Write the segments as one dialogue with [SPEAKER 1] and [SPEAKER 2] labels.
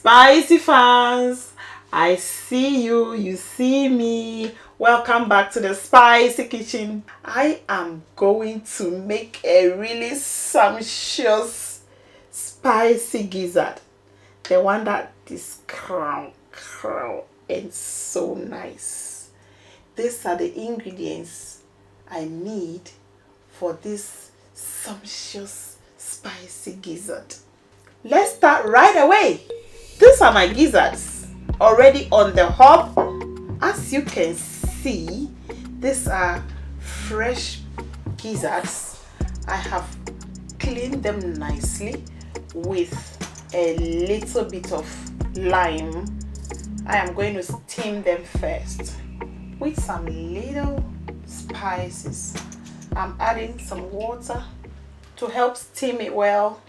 [SPEAKER 1] Spicy fans, I see you, you see me. Welcome back to the Spicy Kitchen. I am going to make a really sumptuous spicy gizzard. The one that is crown and so nice. These are the ingredients I need for this sumptuous spicy gizzard. Let's start right away. These are my gizzards already on the hob. As you can see, these are fresh gizzards. I have cleaned them nicely with a little bit of lime. I am going to steam them first with some little spices. I'm adding some water to help steam it well.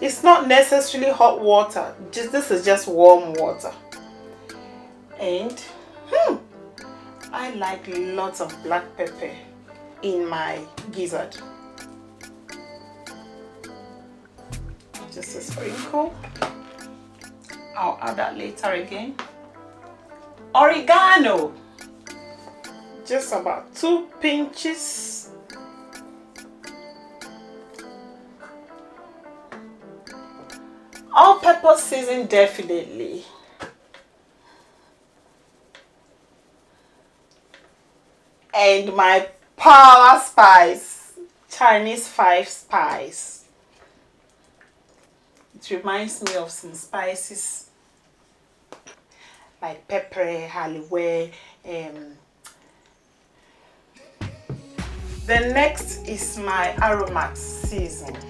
[SPEAKER 1] It's not necessarily hot water, this is just warm water. And I like lots of black pepper in my gizzard. Just a sprinkle. I'll add that later again. Oregano, just about 2 pinches. All-purpose season definitely. And my power spice, Chinese 5 spice. It reminds me of some spices like pepper, halliway. The next is my aromatics seasoning.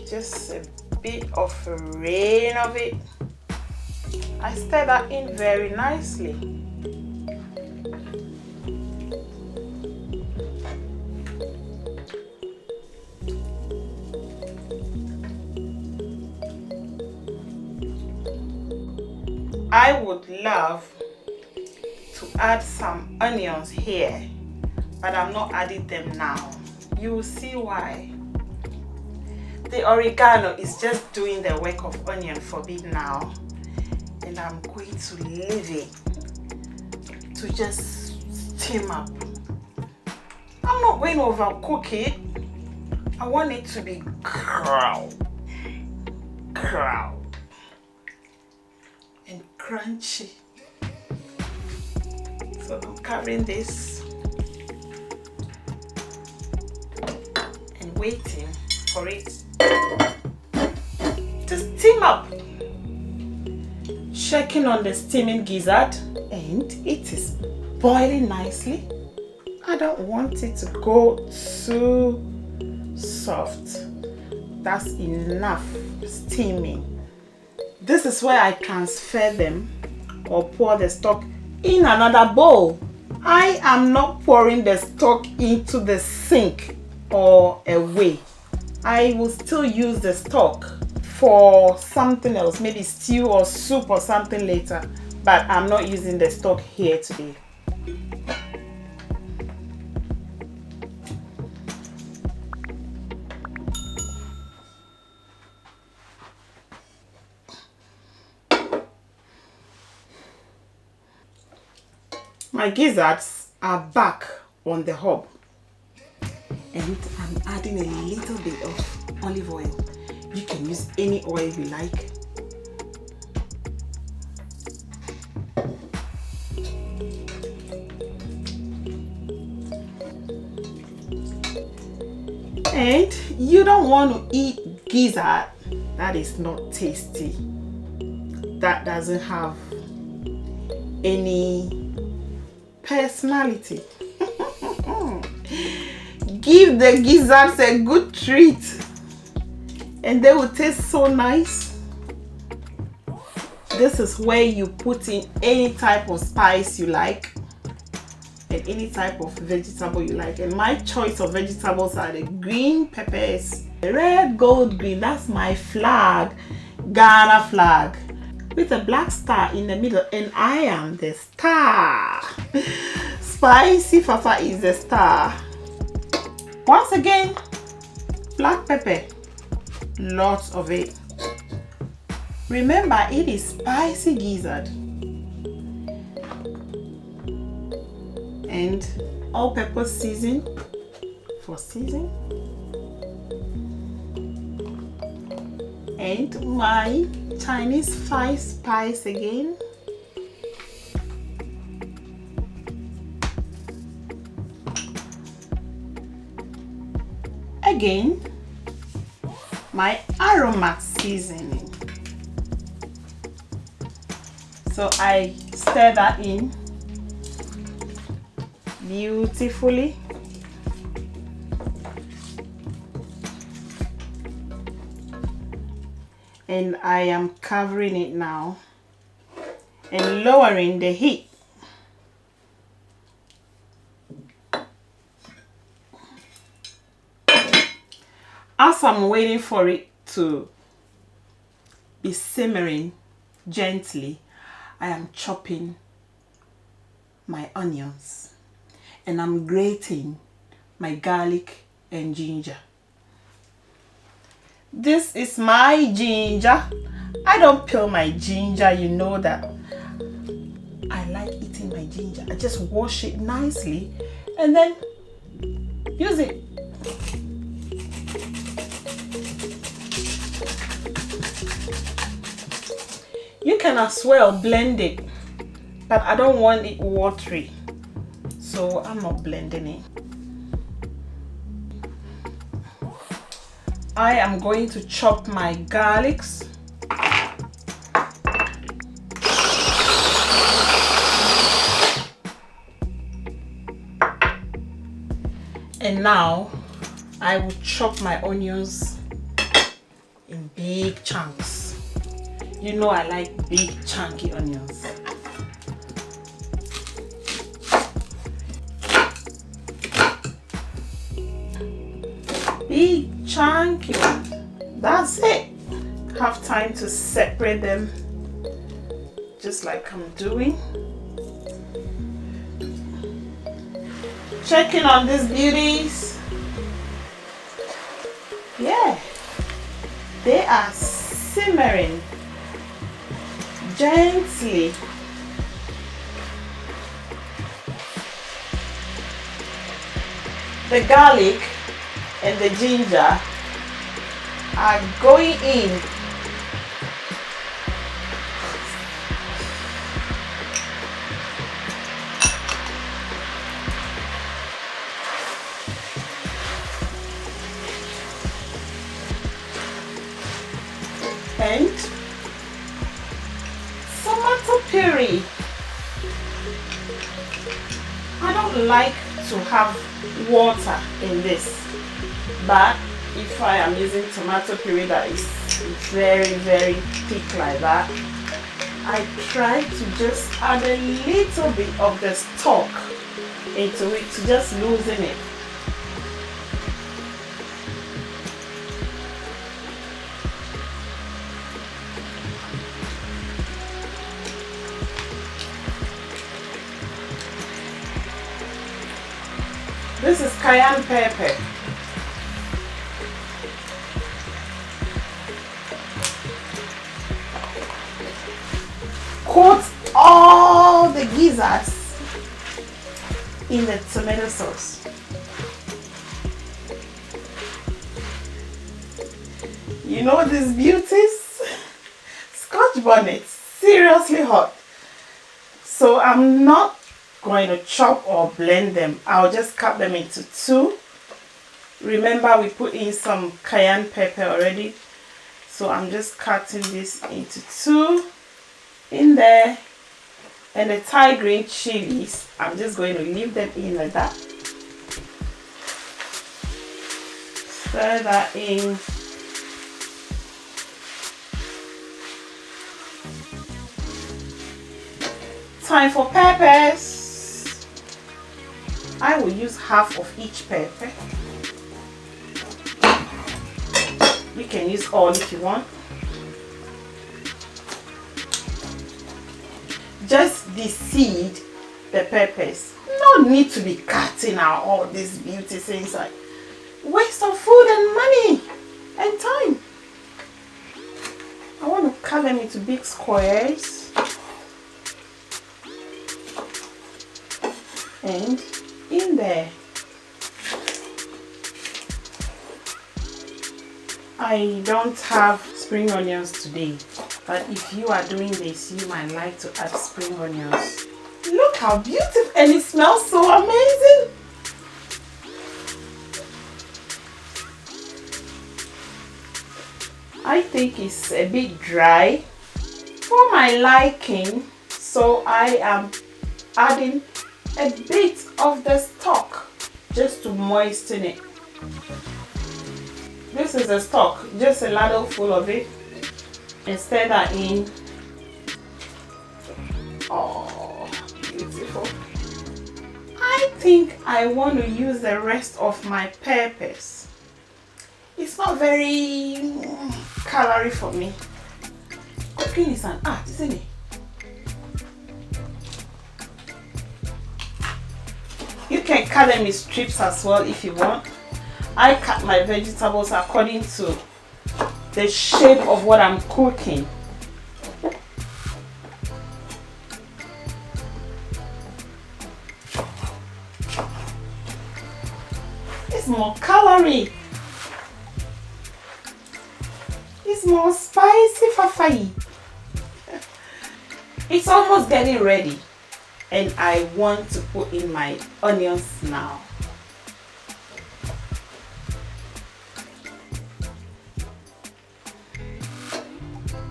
[SPEAKER 1] Just a bit of a rain of it. I stir that in very nicely. I would love to add some onions here, but I'm not adding them now. You will see why. The oregano is just doing the work of onion for me now, and I'm going to leave it to just steam up. I'm not going to overcook it. I want it to be crown and crunchy. So I'm covering this and waiting for it to steam up. Checking on the steaming gizzard, and it is boiling nicely. I don't want it to go too soft. That's enough steaming. This is where I transfer them or pour the stock in another bowl. I am not pouring the stock into the sink or away. I will still use the stock for something else, maybe stew or soup or something later, but I'm not using the stock here today. My gizzards are back on the hob, and I'm adding a little bit of olive oil. You can use any oil you like. And you don't want to eat gizzard that is not tasty, that doesn't have any personality. Give the gizzards a good treat and they will taste so nice. This is where you put in any type of spice you like and any type of vegetable you like. And my choice of vegetables are the green peppers, the red, gold, green. That's my flag, Ghana flag, with a black star in the middle, and I am the star. Spicyfafa is the star. Once again, black pepper, lots of it. Remember, it is spicy gizzard. And all-purpose season for season. And my Chinese 5 spice again. Again, my aromatics seasoning. So I stir that in beautifully. And I am covering it now and lowering the heat. As I'm waiting for it to be simmering gently, I am chopping my onions and I'm grating my garlic and ginger. This is my ginger. I don't peel my ginger, you know that. I like eating my ginger. I just wash it nicely and then use it. You can as well blend it, but I don't want it watery, so I'm not blending it. I am going to chop my garlics. And now I will chop my onions in big chunks. You know I like big chunky onions. Big chunky ones. That's it. Have time to separate them just like I'm doing. Checking on these beauties. Yeah, they are simmering gently. The garlic and the ginger are going in. And tomato puree. I don't like to have water in this, but if I am using tomato puree that is very thick like that, I try to just add a little bit of the stock into it to just loosen it. This is cayenne pepper. Coat all the gizzards in the tomato sauce. You know these beauties? Scotch bonnets, seriously hot. So I'm not going to chop or blend them. I'll just cut them into two. Remember, we put in some cayenne pepper already, so I'm just cutting this into two in there. And the Thai green chilies, I'm just going to leave them in like that. Stir that in. Time for peppers. I will use half of each pepper. You can use all if you want. Just de-seed the peppers. No need to be cutting out all these beauties inside. waste of food and money and time. I want to cut them into big squares. And in there, I don't have spring onions today, but if you are doing this, you might like to add spring onions. Look how beautiful, and it smells so amazing. I think it's a bit dry for my liking, so I am adding a bit of the stock just to moisten it. This is the stock, just a ladle full of it, and stir that in. Oh, beautiful. I think I want to use the rest of my peppers. It's not very calorie for me. Cooking is an art, isn't it? You can cut them in strips as well if you want. I cut my vegetables according to the shape of what I'm cooking. It's more calorie. It's more Spicyfafa. It's almost getting ready, and I want to put in my onions now.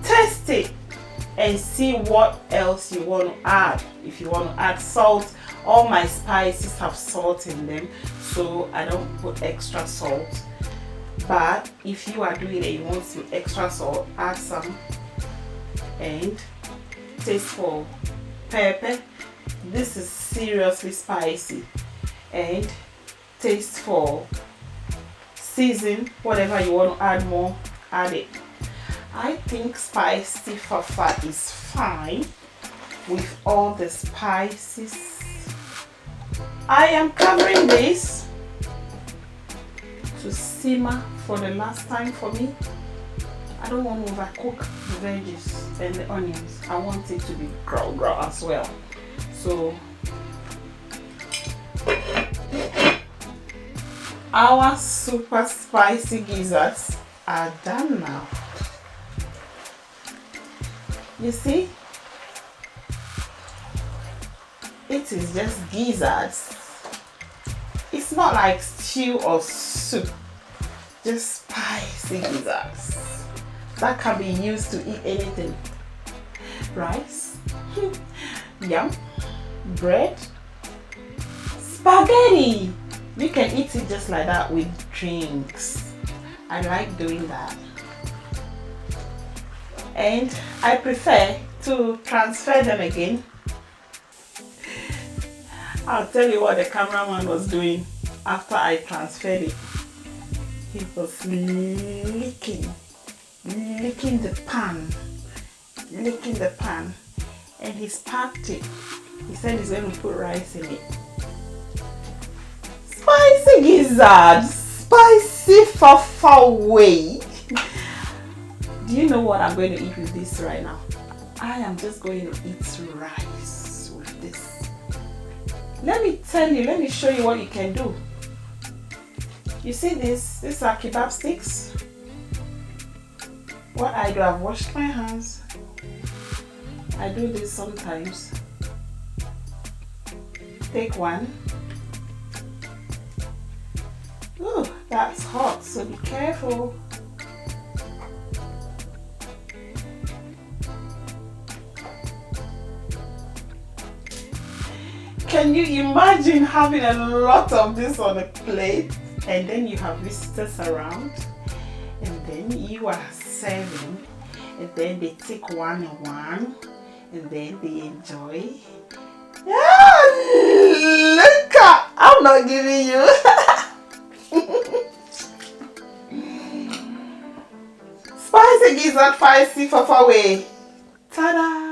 [SPEAKER 1] Taste it and see what else you want to add. If you want to add salt, all my spices have salt in them, so I don't put extra salt. But if you are doing it and you want some extra salt, add some. And taste for pepper. This is seriously spicy. And taste for season, whatever you want to add more, add it. I think Spicyfafa is fine with all the spices. I am covering this to simmer for the last time for me. I don't want to overcook the veggies and the onions. I want it to be grow as well. So our super spicy gizzards are done now. You see, it is just gizzards. It's not like stew or soup, just spicy gizzards that can be used to eat anything. Rice, yum, bread, spaghetti. You can eat it just like that with drinks. I like doing that. And I prefer to transfer them again. I'll tell you what the cameraman was doing after I transferred it. He was licking the pan, and he sparked it. He said he's going to put rice in it. Spicy gizzards, Spicyfafa way. Do you know what I'm going to eat with this right now? I am just going to eat rice with this. Let me tell you, let me show you what you can do. You see this? These are kebab sticks. What I do, I've washed my hands. I do this sometimes. Take one. Oh, that's hot, so be careful. Can you imagine having a lot of this on a plate, and then you have visitors around, and then you are serving, and then they take one and one, and then they enjoy. Yeah, look at, I'm not giving you. Spicy gizzard Spicyfafa way. Ta-da!